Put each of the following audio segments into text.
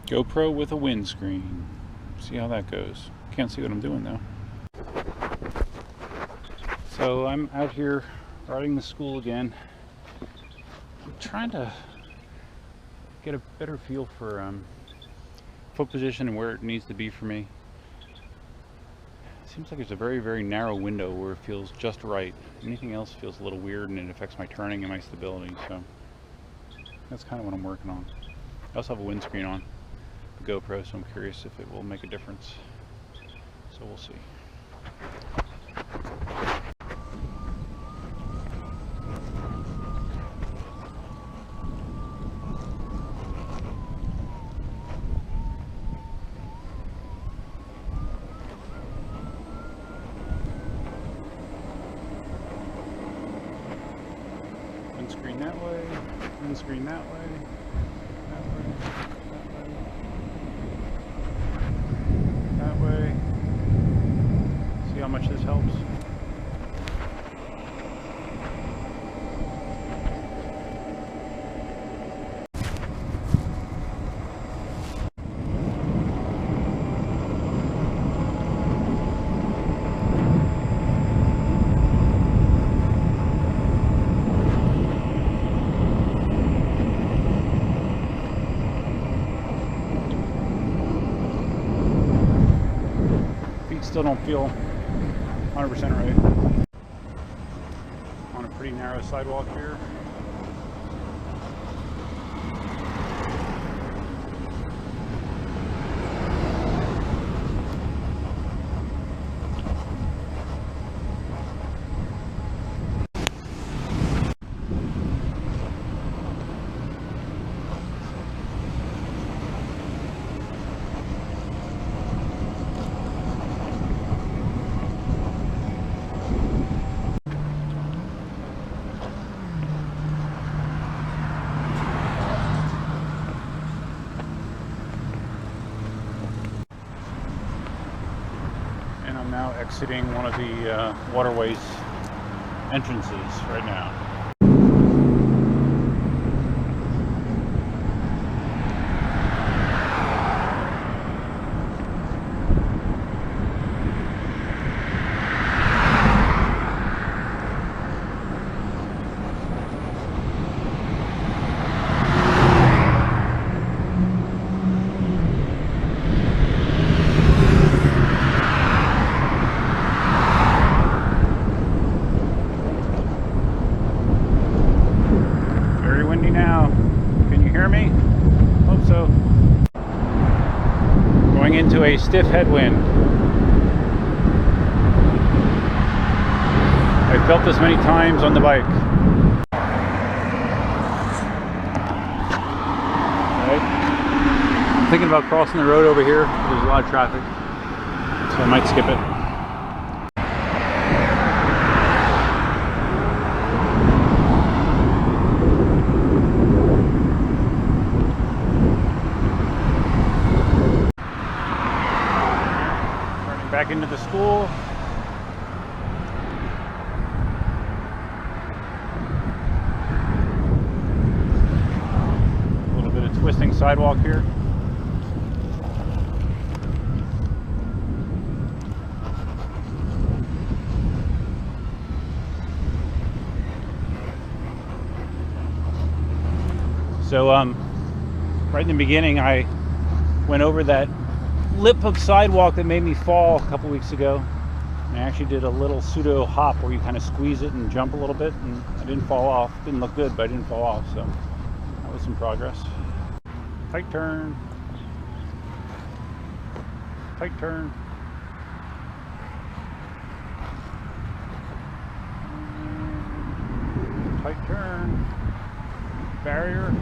GoPro with a windscreen. See how that goes. Can't see what I'm doing though. So I'm out here riding the school again. I'm trying to get a better feel for foot position and where it needs to be for me. It seems like there's a very, very narrow window where it feels just right. Anything else feels a little weird and it affects my turning and my stability. So that's kind of what I'm working on. I also have a windscreen on the GoPro, so I'm curious if it will make a difference. So we'll see. Windscreen that way, windscreen that way, that way, that way, that way. See how much this helps? Still don't feel 100% right. On a pretty narrow sidewalk here. I'm now exiting one of the waterways entrances right now. Now, can you hear me? Hope so. Going into a stiff headwind. I've felt this many times on the bike. Right. I'm thinking about crossing the road over here. There's a lot of traffic, so I might skip it. Back into the school. A little bit of twisting sidewalk here. So right in the beginning I went over that lip of sidewalk that made me fall a couple weeks ago. I actually did a little pseudo hop where you kind of squeeze it and jump a little bit, and I didn't fall off. Didn't look good, but I didn't fall off, so that was some progress. Tight turn. Tight turn. Tight turn. Barrier.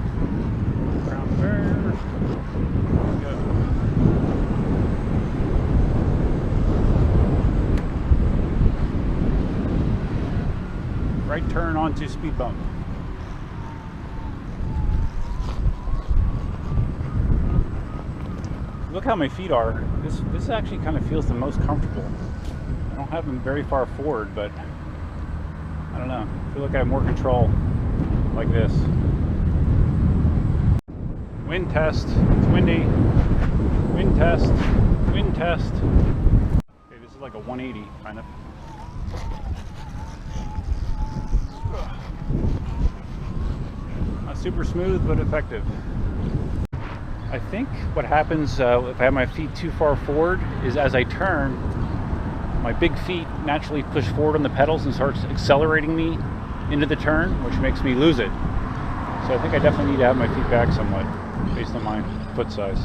Around barrier. Go. Right turn onto speed bump. Look how my feet are. This actually kind of feels the most comfortable. I don't have them very far forward, but I don't know. I feel like I have more control like this. Wind test. It's windy. Wind test. Wind test. Okay, this is like a 180 kind of. Not super smooth, but effective. I think what happens if I have my feet too far forward is as I turn, my big feet naturally push forward on the pedals and starts accelerating me into the turn, which makes me lose it. So I think I definitely need to have my feet back somewhat based on my foot size.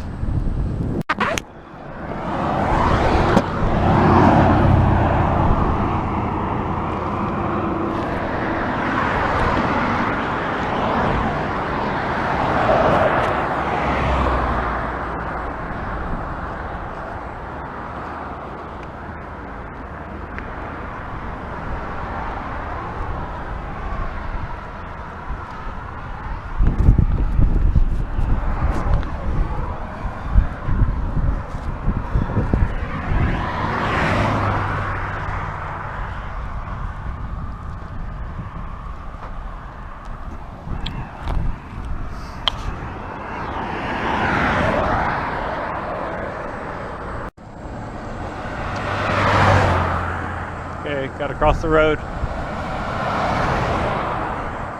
Got to cross the road.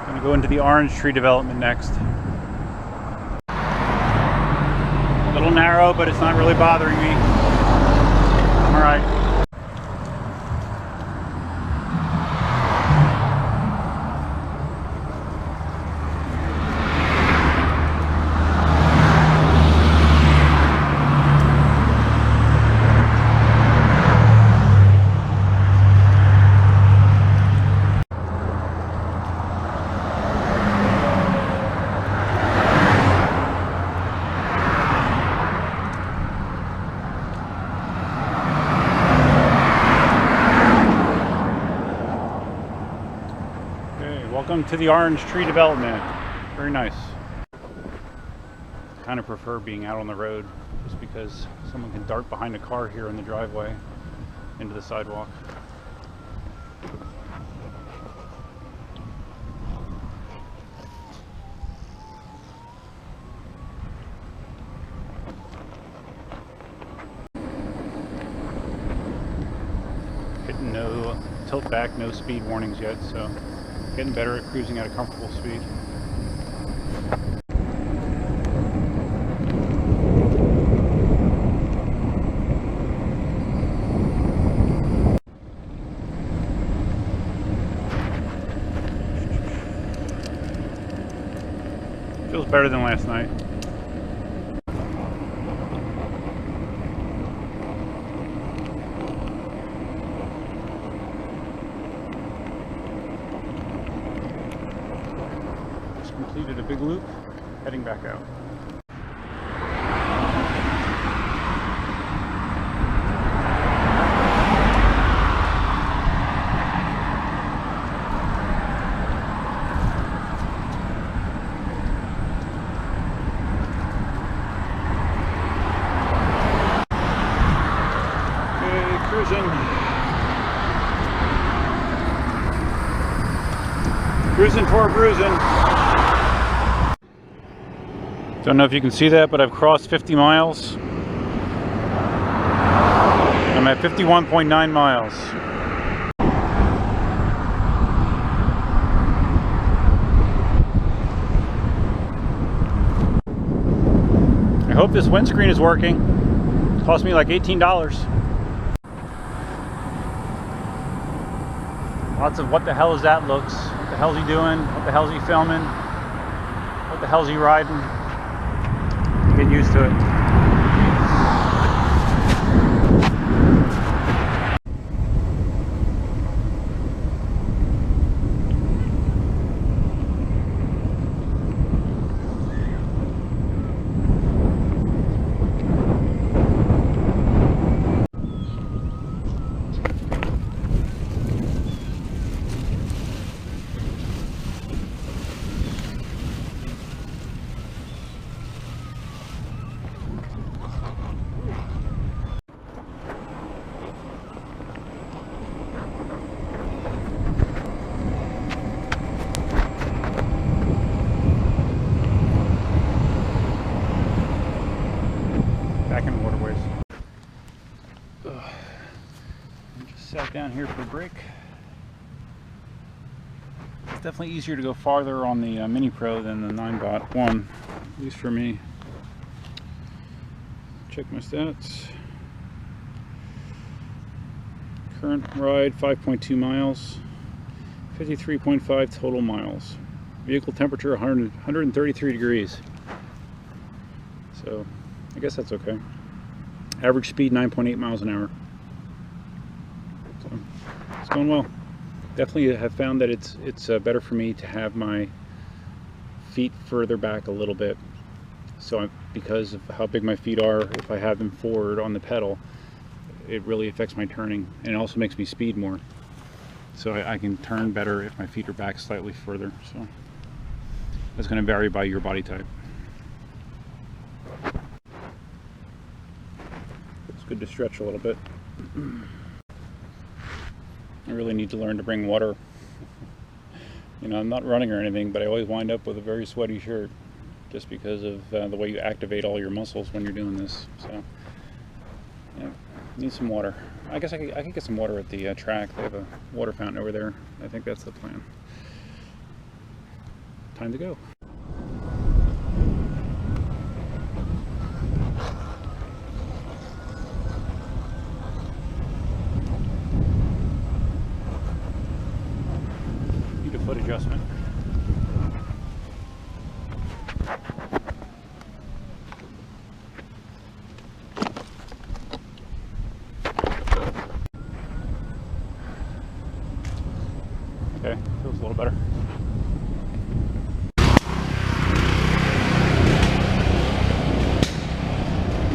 Gonna go into the orange tree development next. A little narrow, but it's not really bothering me. I'm all right. Welcome to the orange tree development. Very nice. Kind of prefer being out on the road just because someone can dart behind a car here in the driveway into the sidewalk. Hitting no tilt back, no speed warnings yet, so getting better at cruising at a comfortable speed. Feels better than last night. Completed a big loop, heading back out. Okay, cruising for bruising. Don't know if you can see that, but I've crossed 50 miles. I'm at 51.9 miles. I hope this windscreen is working. It cost me like $18. Lots of what the hell is that looks. What the hell is he doing? What the hell is he filming? What the hell is he riding? Get used to it. back in waterways. Ugh. I just sat down here for a break. It's definitely easier to go farther on the Mini Pro than the Ninebot One, at least for me. Check my stats. Current ride 5.2 miles, 53.5 total miles. Vehicle temperature 133 degrees. So I guess that's okay. Average speed 9.8 miles an hour. So it's going well. Definitely have found that it's better for me to have my feet further back a little bit. So because of how big my feet are, if I have them forward on the pedal, it really affects my turning, and it also makes me speed more. So I can turn better if my feet are back slightly further. So that's going to vary by your body type. It's good to stretch a little bit. I really need to learn to bring water. You know, I'm not running or anything, but I always wind up with a very sweaty shirt just because of the way you activate all your muscles when you're doing this. So, yeah, need some water. I guess I could get some water at the track. They have a water fountain over there. I think that's the plan. Time to go. Need a foot adjustment. Okay, feels a little better.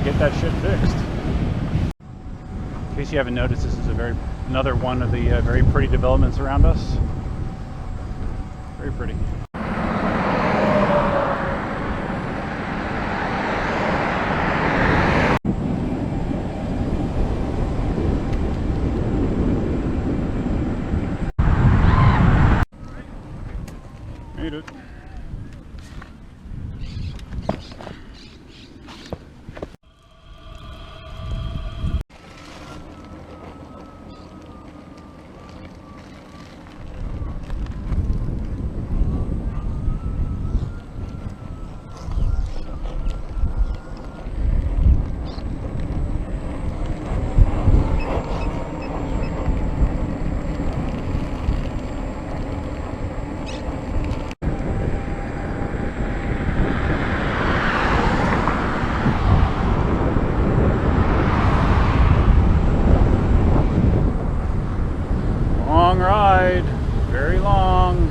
Get that shit fixed. In case you haven't noticed, this is another one of the very pretty developments around us. Very pretty. Made it. Long ride, very long.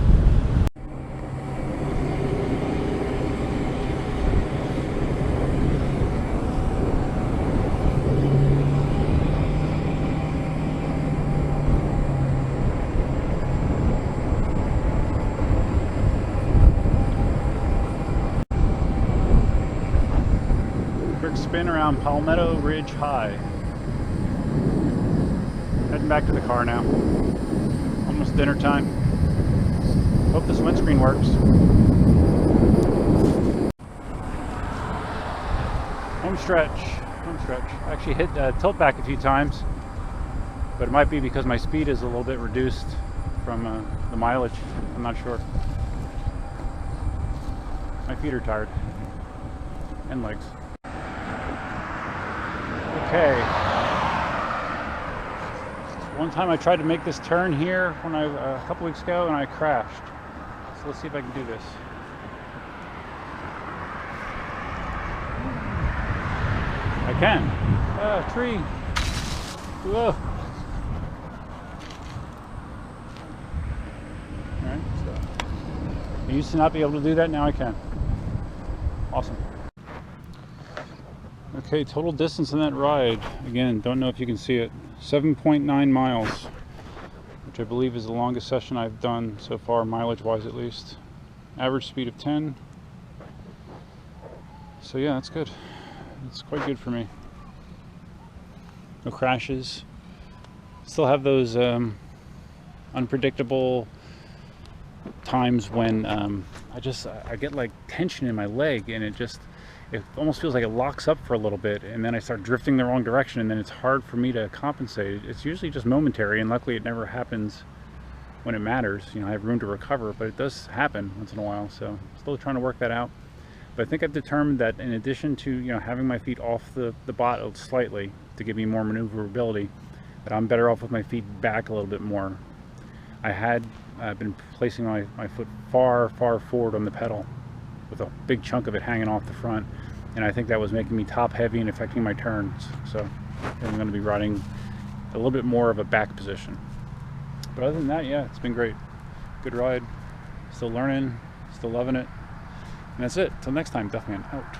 Quick spin around Palmetto Ridge High. Heading back to the car now. Almost dinner time. Hope this windscreen works. Home stretch. Home stretch. Actually hit tilt back a few times, but it might be because my speed is a little bit reduced from the mileage. I'm not sure. My feet are tired. And legs. Okay. One time I tried to make this turn here when a couple weeks ago, and I crashed. So let's see if I can do this. I can. Tree. Whoa. Alright, so I used to not be able to do that, now I can. Awesome. Okay, total distance in that ride, again, don't know if you can see it, 7.9 miles, which I believe is the longest session I've done so far, mileage-wise at least. Average speed of 10. So yeah, that's good. It's quite good for me. No crashes. Still have those unpredictable times when I get like tension in my leg, and it it almost feels like it locks up for a little bit, and then I start drifting the wrong direction, and then it's hard for me to compensate. It's usually just momentary, and luckily it never happens when it matters. You know, I have room to recover, but it does happen once in a while, so still trying to work that out. But I think I've determined that in addition to, you know, having my feet off the bot slightly to give me more maneuverability, that I'm better off with my feet back a little bit more. I had been placing my foot far forward on the pedal with a big chunk of it hanging off the front, and I think that was making me top heavy and affecting my turns. So I'm going to be riding a little bit more of a back position. But other than that, yeah, it's been great. Good ride. Still learning, still loving it. And that's it. Till next time, Duffman out.